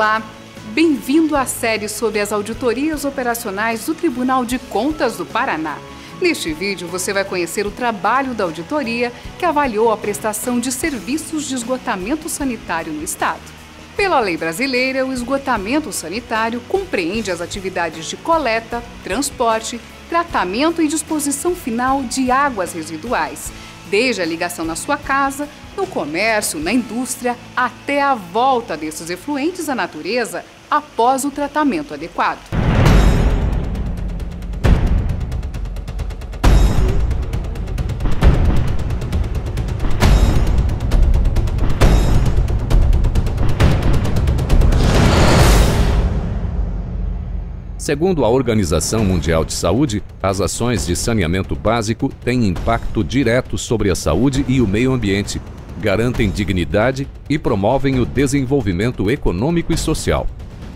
Olá, bem-vindo à série sobre as auditorias operacionais do Tribunal de Contas do Paraná. Neste vídeo você vai conhecer o trabalho da auditoria que avaliou a prestação de serviços de esgotamento sanitário no Estado. Pela lei brasileira, o esgotamento sanitário compreende as atividades de coleta, transporte, tratamento e disposição final de águas residuais, desde a ligação na sua casa, no comércio, na indústria, até a volta desses efluentes à natureza após o tratamento adequado. Segundo a Organização Mundial de Saúde, as ações de saneamento básico têm impacto direto sobre a saúde e o meio ambiente, garantem dignidade e promovem o desenvolvimento econômico e social.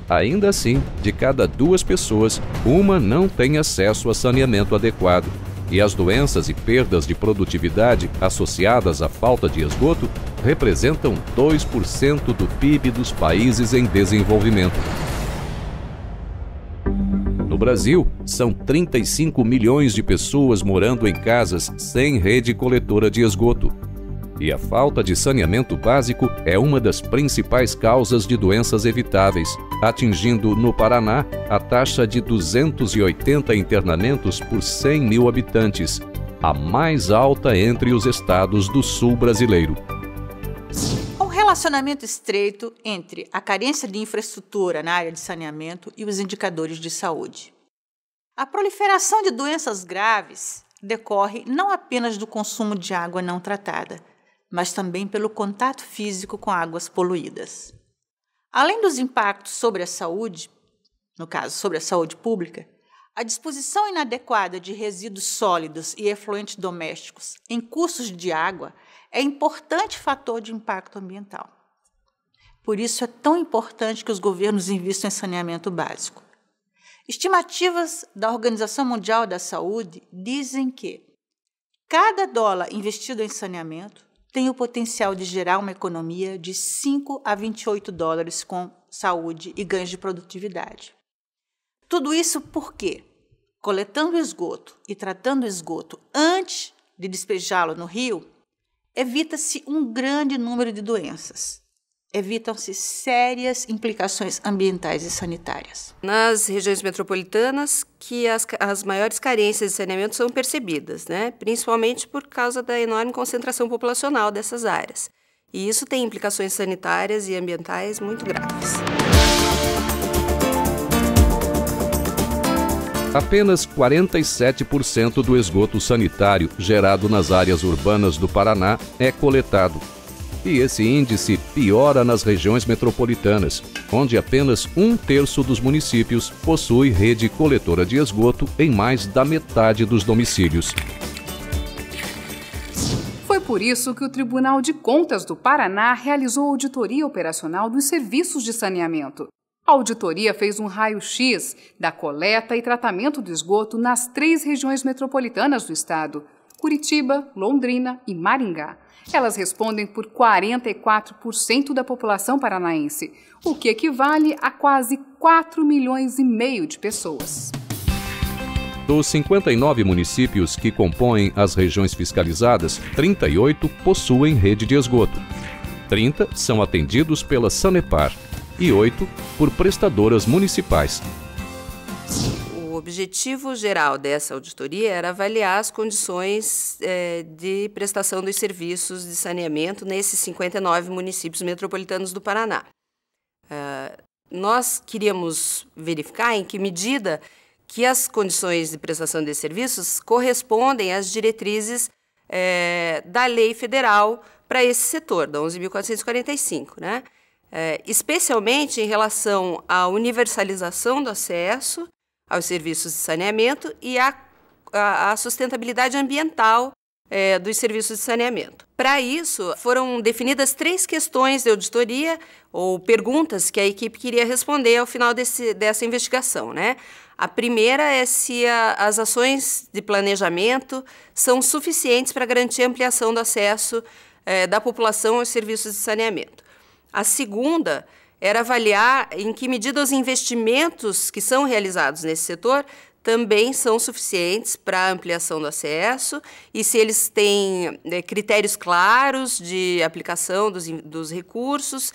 Ainda assim, de cada 2 pessoas, uma não tem acesso a saneamento adequado, e as doenças e perdas de produtividade associadas à falta de esgoto representam 2% do PIB dos países em desenvolvimento. No Brasil, são 35 milhões de pessoas morando em casas sem rede coletora de esgoto. E a falta de saneamento básico é uma das principais causas de doenças evitáveis, atingindo no Paraná a taxa de 280 internamentos por 100 mil habitantes, a mais alta entre os estados do sul brasileiro. Há um relacionamento estreito entre a carência de infraestrutura na área de saneamento e os indicadores de saúde. A proliferação de doenças graves decorre não apenas do consumo de água não tratada, mas também pelo contato físico com águas poluídas. Além dos impactos sobre a saúde, no caso, sobre a saúde pública, a disposição inadequada de resíduos sólidos e efluentes domésticos em cursos de água é importante fator de impacto ambiental. Por isso é tão importante que os governos invistam em saneamento básico. Estimativas da Organização Mundial da Saúde dizem que cada dólar investido em saneamento tem o potencial de gerar uma economia de 5 a 28 dólares com saúde e ganhos de produtividade. Tudo isso porque, coletando esgoto e tratando esgoto antes de despejá-lo no rio, evita-se um grande número de doenças. Evitam-se sérias implicações ambientais e sanitárias. Nas regiões metropolitanas, que as maiores carências de saneamento são percebidas, né? Principalmente por causa da enorme concentração populacional dessas áreas. E isso tem implicações sanitárias e ambientais muito graves. Apenas 47% do esgoto sanitário gerado nas áreas urbanas do Paraná é coletado. E esse índice piora nas regiões metropolitanas, onde apenas 1/3 dos municípios possui rede coletora de esgoto em mais da metade dos domicílios. Foi por isso que o Tribunal de Contas do Paraná realizou a auditoria operacional dos serviços de saneamento. A auditoria fez um raio-x da coleta e tratamento do esgoto nas 3 regiões metropolitanas do estado: Curitiba, Londrina e Maringá. Elas respondem por 44% da população paranaense, o que equivale a quase 4,5 milhões de pessoas. Dos 59 municípios que compõem as regiões fiscalizadas, 38 possuem rede de esgoto. 30 são atendidos pela Sanepar e 8 por prestadoras municipais. O objetivo geral dessa auditoria era avaliar as condições de prestação dos serviços de saneamento nesses 59 municípios metropolitanos do Paraná. Nós queríamos verificar em que medida que as condições de prestação de serviços correspondem às diretrizes da lei federal para esse setor, da 11.445, né? Especialmente em relação à universalização do acesso aos serviços de saneamento e à sustentabilidade ambiental dos serviços de saneamento. Para isso, foram definidas 3 questões de auditoria ou perguntas que a equipe queria responder ao final dessa investigação, né? A primeira é se as ações de planejamento são suficientes para garantir a ampliação do acesso da população aos serviços de saneamento. A segunda era avaliar em que medida os investimentos que são realizados nesse setor também são suficientes para a ampliação do acesso e se eles têm critérios claros de aplicação dos recursos,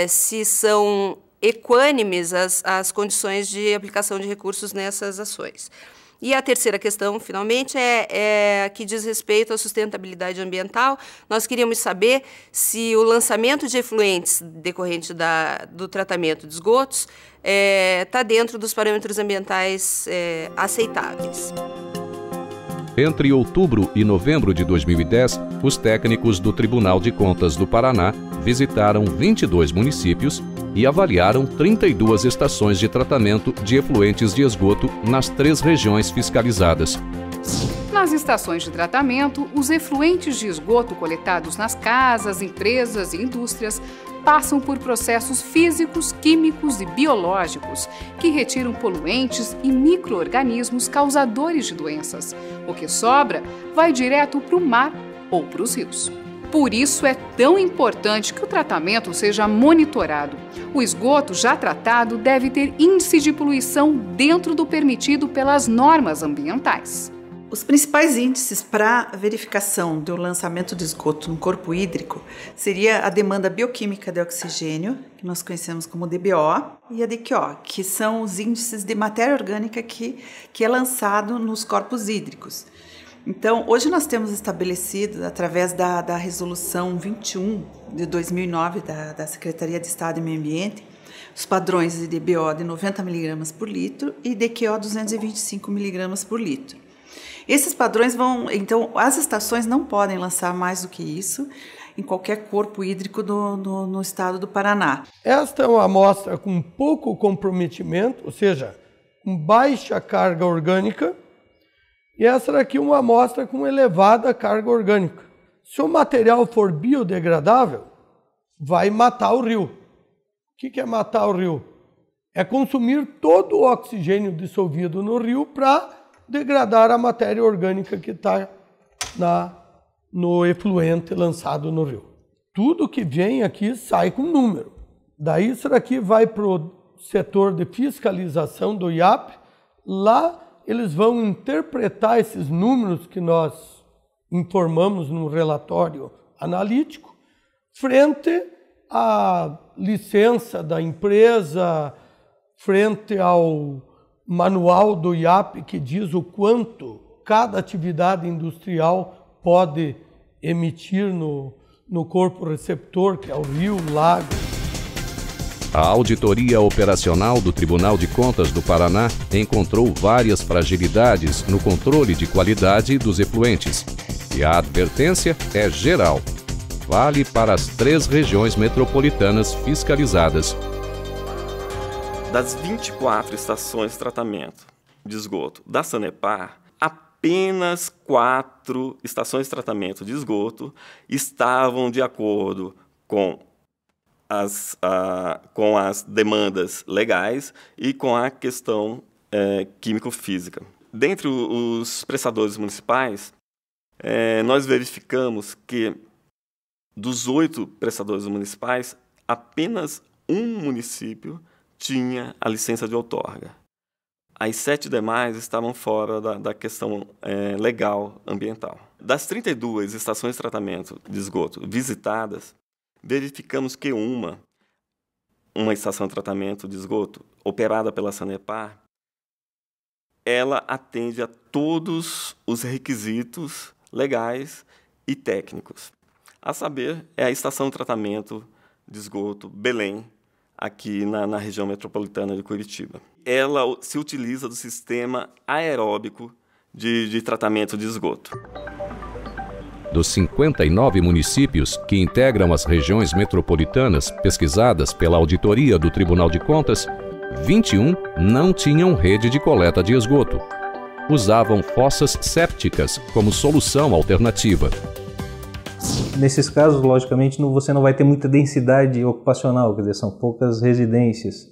se são equânimes as condições de aplicação de recursos nessas ações. E a terceira questão, finalmente, é a que diz respeito à sustentabilidade ambiental. Nós queríamos saber se o lançamento de efluentes decorrente do tratamento de esgotos está dentro dos parâmetros ambientais aceitáveis. Entre outubro e novembro de 2010, os técnicos do Tribunal de Contas do Paraná visitaram 22 municípios e avaliaram 32 estações de tratamento de efluentes de esgoto nas 3 regiões fiscalizadas. Nas estações de tratamento, os efluentes de esgoto coletados nas casas, empresas e indústrias passam por processos físicos, químicos e biológicos que retiram poluentes e micro-organismos causadores de doenças. O que sobra vai direto para o mar ou para os rios. Por isso é tão importante que o tratamento seja monitorado. O esgoto já tratado deve ter índice de poluição dentro do permitido pelas normas ambientais. Os principais índices para verificação do lançamento de esgoto no corpo hídrico seria a demanda bioquímica de oxigênio, que nós conhecemos como DBO, e a DQO, que são os índices de matéria orgânica que é lançado nos corpos hídricos. Então, hoje nós temos estabelecido, através da Resolução 21 de 2009 da Secretaria de Estado e Meio Ambiente, os padrões de DBO de 90 mg por litro e DQO 225 mg por litro. Esses padrões então, as estações não podem lançar mais do que isso em qualquer corpo hídrico no estado do Paraná. Esta é uma amostra com pouco comprometimento, ou seja, com baixa carga orgânica, e essa daqui é uma amostra com elevada carga orgânica. Se o material for biodegradável, vai matar o rio. O que é matar o rio? É consumir todo o oxigênio dissolvido no rio para degradar a matéria orgânica que está no efluente lançado no rio. Tudo que vem aqui sai com número. Daí isso daqui vai para o setor de fiscalização do IAP. Lá eles vão interpretar esses números que nós informamos no relatório analítico frente à licença da empresa, frente ao manual do IAP que diz o quanto cada atividade industrial pode emitir no corpo receptor, que é o rio, o lago. A auditoria operacional do Tribunal de Contas do Paraná encontrou várias fragilidades no controle de qualidade dos efluentes. E a advertência é geral. Vale para as 3 regiões metropolitanas fiscalizadas. Das 24 estações de tratamento de esgoto da Sanepar, apenas 4 estações de tratamento de esgoto estavam de acordo com as demandas legais e com a questão químico-física. Dentre os prestadores municipais, nós verificamos que dos 8 prestadores municipais, apenas um município tinha a licença de outorga. As 7 demais estavam fora da questão legal ambiental. Das 32 estações de tratamento de esgoto visitadas, verificamos que uma estação de tratamento de esgoto operada pela Sanepar, ela atende a todos os requisitos legais e técnicos. A saber, é a estação de tratamento de esgoto Belém, aqui na região metropolitana de Curitiba. Ela se utiliza do sistema aeróbico de tratamento de esgoto. Dos 59 municípios que integram as regiões metropolitanas pesquisadas pela auditoria do Tribunal de Contas, 21 não tinham rede de coleta de esgoto. Usavam fossas sépticas como solução alternativa. Nesses casos, logicamente, você não vai ter muita densidade ocupacional, quer dizer, são poucas residências.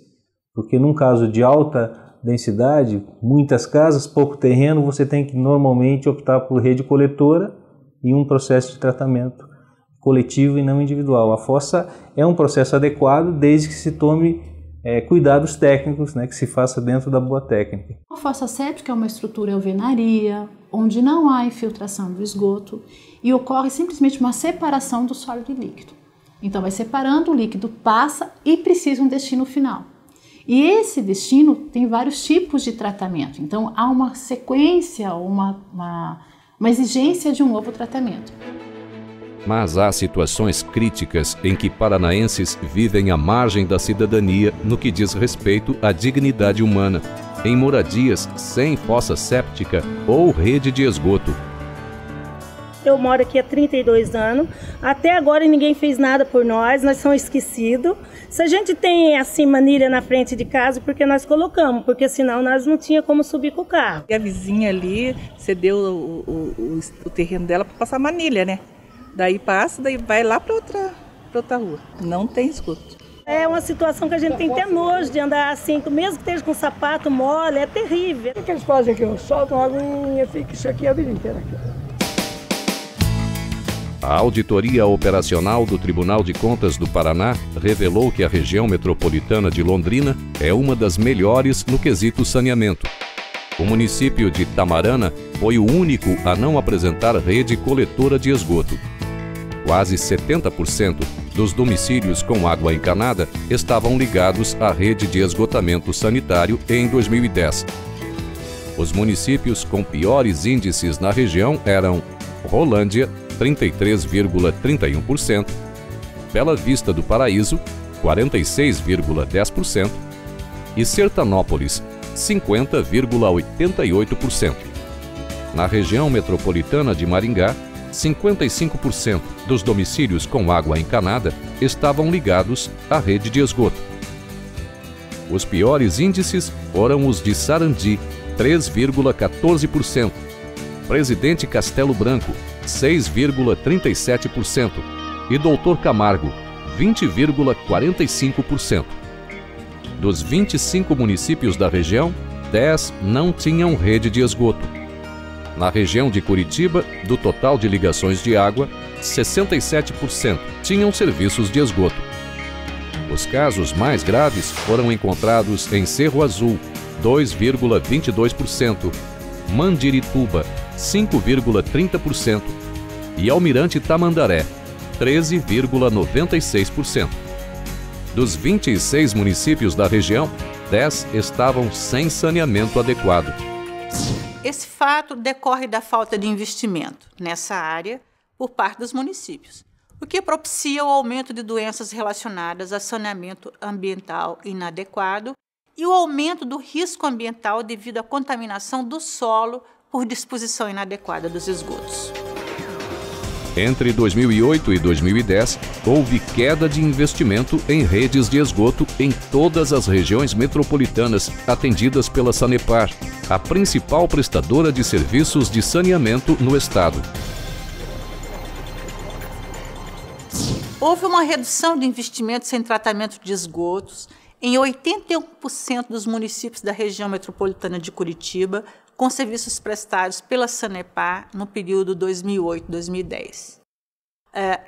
Porque num caso de alta densidade, muitas casas, pouco terreno, você tem que normalmente optar por rede coletora e um processo de tratamento coletivo e não individual. A fossa é um processo adequado desde que se tome cuidados técnicos, né, que se faça dentro da boa técnica. A fossa séptica é uma estrutura alvenaria, onde não há infiltração do esgoto e ocorre simplesmente uma separação do sólido e líquido. Então vai separando, o líquido passa e precisa um destino final. E esse destino tem vários tipos de tratamento, então há uma sequência, uma exigência de um novo tratamento. Mas há situações críticas em que paranaenses vivem à margem da cidadania no que diz respeito à dignidade humana, em moradias sem fossa séptica ou rede de esgoto. Eu moro aqui há 32 anos, até agora ninguém fez nada por nós somos esquecidos. Se a gente tem assim manilha na frente de casa, porque nós colocamos, porque senão nós não tinha como subir com o carro. E a vizinha ali cedeu o terreno dela para passar manilha, né? Daí passa, daí vai lá para outra rua. Não tem esgoto. É uma situação que a gente tem até nojo de andar assim, mesmo que esteja com sapato mole, é terrível. O que eles fazem aqui? Soltam a aguinha, fica isso aqui a vida inteira aqui. A auditoria operacional do Tribunal de Contas do Paraná revelou que a região metropolitana de Londrina é uma das melhores no quesito saneamento. O município de Tamarana foi o único a não apresentar rede coletora de esgoto. Quase 70% dos domicílios com água encanada estavam ligados à rede de esgotamento sanitário em 2010. Os municípios com piores índices na região eram Rolândia, 33,31%, Bela Vista do Paraíso, 46,10% e Sertanópolis, 50,88%. Na região metropolitana de Maringá, 55% dos domicílios com água encanada estavam ligados à rede de esgoto. Os piores índices foram os de Sarandi, 3,14%, Presidente Castelo Branco, 6,37% e Doutor Camargo, 20,45%. Dos 25 municípios da região, 10 não tinham rede de esgoto. Na região de Curitiba, do total de ligações de água, 67% tinham serviços de esgoto. Os casos mais graves foram encontrados em Cerro Azul, 2,22%, Mandirituba, 5,30% e Almirante Tamandaré, 13,96%. Dos 26 municípios da região, 10 estavam sem saneamento adequado. Esse fato decorre da falta de investimento nessa área por parte dos municípios, o que propicia o aumento de doenças relacionadas a saneamento ambiental inadequado e o aumento do risco ambiental devido à contaminação do solo por disposição inadequada dos esgotos. Entre 2008 e 2010, houve queda de investimento em redes de esgoto em todas as regiões metropolitanas atendidas pela Sanepar, a principal prestadora de serviços de saneamento no estado. Houve uma redução de investimentos em tratamento de esgotos em 81% dos municípios da região metropolitana de Curitiba, com serviços prestados pela Sanepar no período 2008-2010.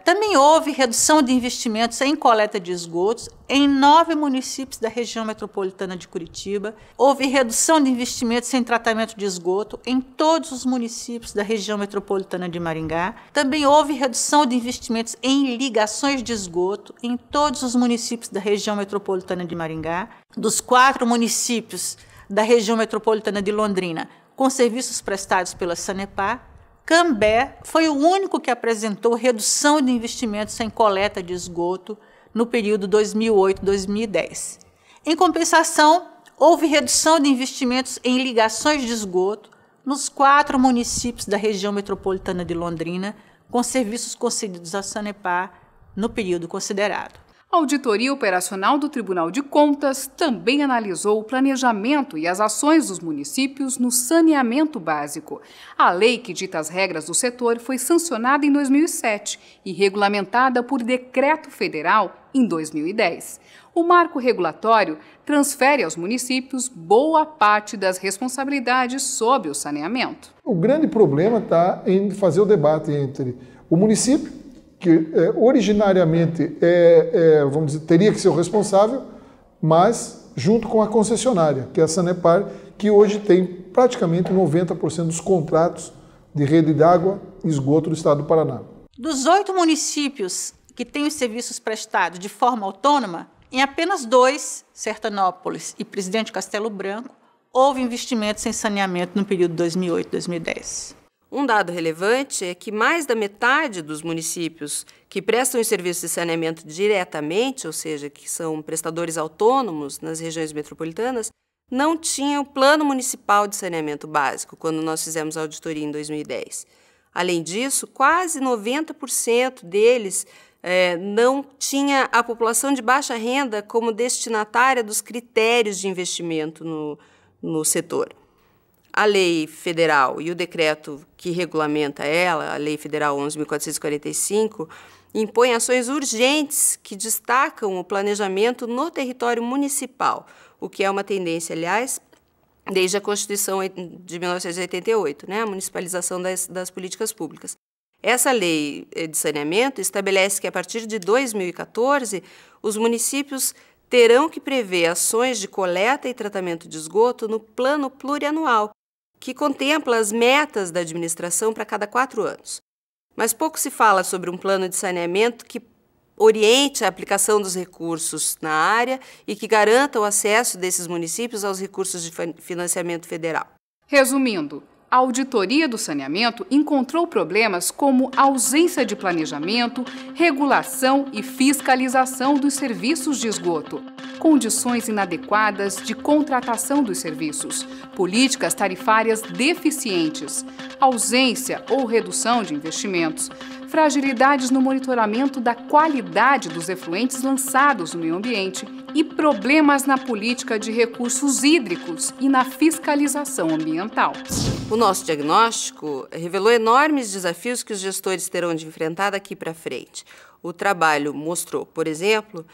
Também houve redução de investimentos em coleta de esgotos em 9 municípios da região metropolitana de Curitiba. Houve redução de investimentos em tratamento de esgoto em todos os municípios da região metropolitana de Maringá. Também houve redução de investimentos em ligações de esgoto em todos os municípios da região metropolitana de Maringá. Dos 4 municípios da região metropolitana de Londrina, com serviços prestados pela Sanepar, Cambé foi o único que apresentou redução de investimentos em coleta de esgoto no período 2008-2010. Em compensação, houve redução de investimentos em ligações de esgoto nos 4 municípios da região metropolitana de Londrina, com serviços concedidos à Sanepar no período considerado. A Auditoria Operacional do Tribunal de Contas também analisou o planejamento e as ações dos municípios no saneamento básico. A lei que dita as regras do setor foi sancionada em 2007 e regulamentada por decreto federal em 2010. O marco regulatório transfere aos municípios boa parte das responsabilidades sobre o saneamento. O grande problema está em fazer o debate entre o município, que originariamente vamos dizer, teria que ser o responsável, mas junto com a concessionária, que é a Sanepar, que hoje tem praticamente 90% dos contratos de rede de água e esgoto do estado do Paraná. Dos 8 municípios que têm os serviços prestados de forma autônoma, em apenas 2, Sertanópolis e Presidente Castelo Branco, houve investimentos em saneamento no período 2008-2010. Um dado relevante é que mais da metade dos municípios que prestam os serviços de saneamento diretamente, ou seja, que são prestadores autônomos nas regiões metropolitanas, não tinham plano municipal de saneamento básico quando nós fizemos a auditoria em 2010. Além disso, quase 90% deles não tinha a população de baixa renda como destinatária dos critérios de investimento no setor. A lei federal e o decreto que regulamenta ela, a Lei Federal 11.445, impõe ações urgentes que destacam o planejamento no território municipal, o que é uma tendência, aliás, desde a Constituição de 1988, a municipalização das políticas públicas. Essa lei de saneamento estabelece que, a partir de 2014, os municípios terão que prever ações de coleta e tratamento de esgoto no plano plurianual, que contempla as metas da administração para cada 4 anos. Mas pouco se fala sobre um plano de saneamento que oriente a aplicação dos recursos na área e que garanta o acesso desses municípios aos recursos de financiamento federal. Resumindo, a auditoria do saneamento encontrou problemas como ausência de planejamento, regulação e fiscalização dos serviços de esgoto, condições inadequadas de contratação dos serviços, políticas tarifárias deficientes, ausência ou redução de investimentos, fragilidades no monitoramento da qualidade dos efluentes lançados no meio ambiente e problemas na política de recursos hídricos e na fiscalização ambiental. O nosso diagnóstico revelou enormes desafios que os gestores terão de enfrentar daqui para frente. O trabalho mostrou, por exemplo,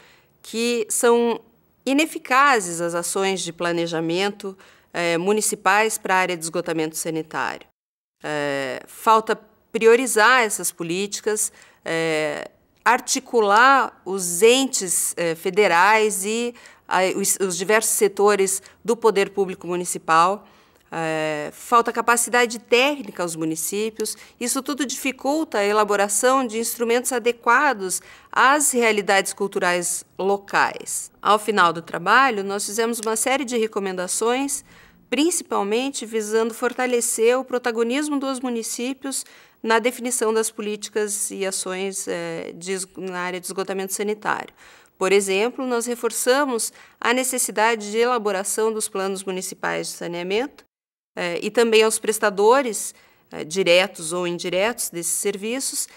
que são ineficazes as ações de planejamento municipais para a área de esgotamento sanitário. Falta priorizar essas políticas, articular os entes federais e os diversos setores do poder público municipal. Falta capacidade técnica aos municípios. Isso tudo dificulta a elaboração de instrumentos adequados às realidades culturais locais. Ao final do trabalho, nós fizemos uma série de recomendações, principalmente visando fortalecer o protagonismo dos municípios na definição das políticas e ações na área de esgotamento sanitário. Por exemplo, nós reforçamos a necessidade de elaboração dos planos municipais de saneamento e também aos prestadores, diretos ou indiretos desses serviços,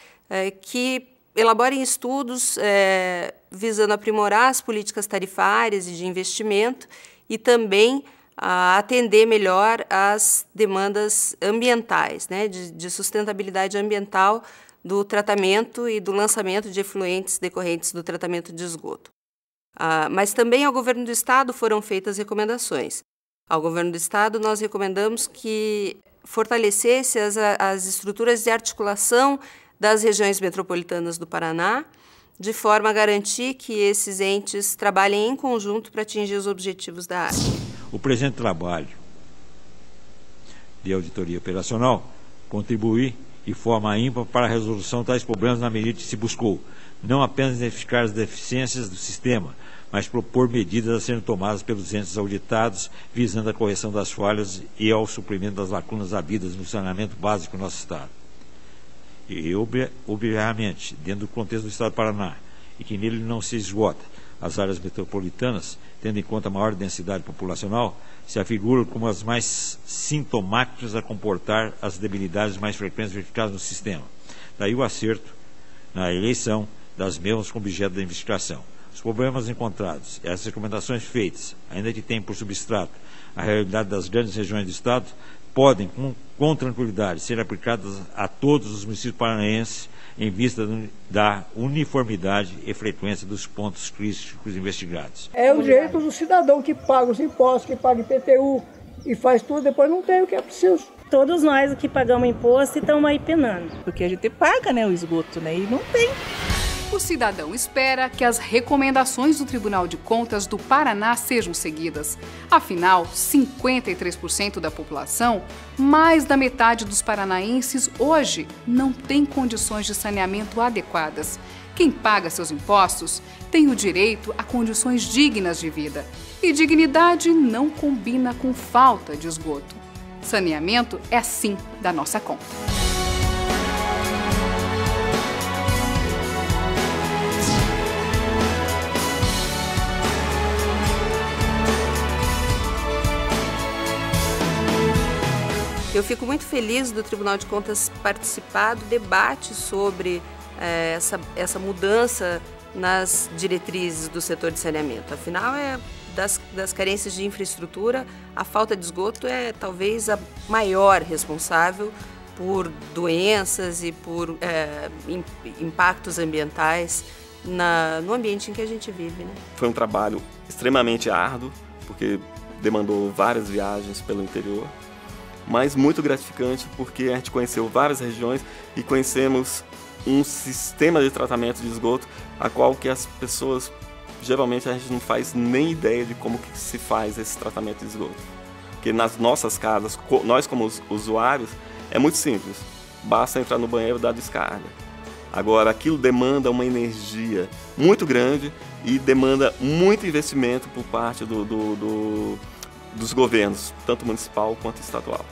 que elaborem estudos visando aprimorar as políticas tarifárias e de investimento e também a atender melhor às demandas ambientais, de sustentabilidade ambiental do tratamento e do lançamento de efluentes decorrentes do tratamento de esgoto. Mas também ao governo do Estado foram feitas recomendações. Ao governo do Estado, nós recomendamos que fortalecesse as estruturas de articulação das regiões metropolitanas do Paraná, de forma a garantir que esses entes trabalhem em conjunto para atingir os objetivos da área. O presente trabalho de auditoria operacional contribui de forma ímpar para a resolução de tais problemas na medida que se buscou não apenas identificar as deficiências do sistema, mas propor medidas a serem tomadas pelos entes auditados, visando a correção das falhas e ao suprimento das lacunas havidas no saneamento básico do nosso Estado. E, obviamente, dentro do contexto do Estado do Paraná, e que nele não se esgota as áreas metropolitanas, tendo em conta a maior densidade populacional, se afiguram como as mais sintomáticas a comportar as debilidades mais frequentes verificadas no sistema. Daí o acerto na eleição das mesmas como objeto da investigação. Os problemas encontrados e as recomendações feitas, ainda que tenham por substrato a realidade das grandes regiões do Estado, podem, com tranquilidade, ser aplicadas a todos os municípios paranaenses em vista da uniformidade e frequência dos pontos críticos investigados. É o direito do cidadão que paga os impostos, que paga IPTU e faz tudo, depois não tem o que é preciso. todos nós que pagamos imposto e estamos aí penando. Porque a gente paga, né, o esgoto, né, e não tem. O cidadão espera que as recomendações do Tribunal de Contas do Paraná sejam seguidas. Afinal, 53% da população, mais da metade dos paranaenses hoje, não tem condições de saneamento adequadas. Quem paga seus impostos tem o direito a condições dignas de vida. E dignidade não combina com falta de esgoto. Saneamento é sim da nossa conta. Eu fico muito feliz do Tribunal de Contas participar do debate sobre essa mudança nas diretrizes do setor de saneamento. Afinal, das carências de infraestrutura, a falta de esgoto é talvez a maior responsável por doenças e por impactos ambientais no ambiente em que a gente vive, né? Foi um trabalho extremamente árduo, porque demandou várias viagens pelo interior, mas muito gratificante porque a gente conheceu várias regiões e conhecemos um sistema de tratamento de esgoto a qual que as pessoas, geralmente a gente não faz nem ideia de como que se faz esse tratamento de esgoto. Porque nas nossas casas, nós como usuários, é muito simples, basta entrar no banheiro e dar descarga. Agora, aquilo demanda uma energia muito grande e demanda muito investimento por parte dos governos, tanto municipal quanto estadual.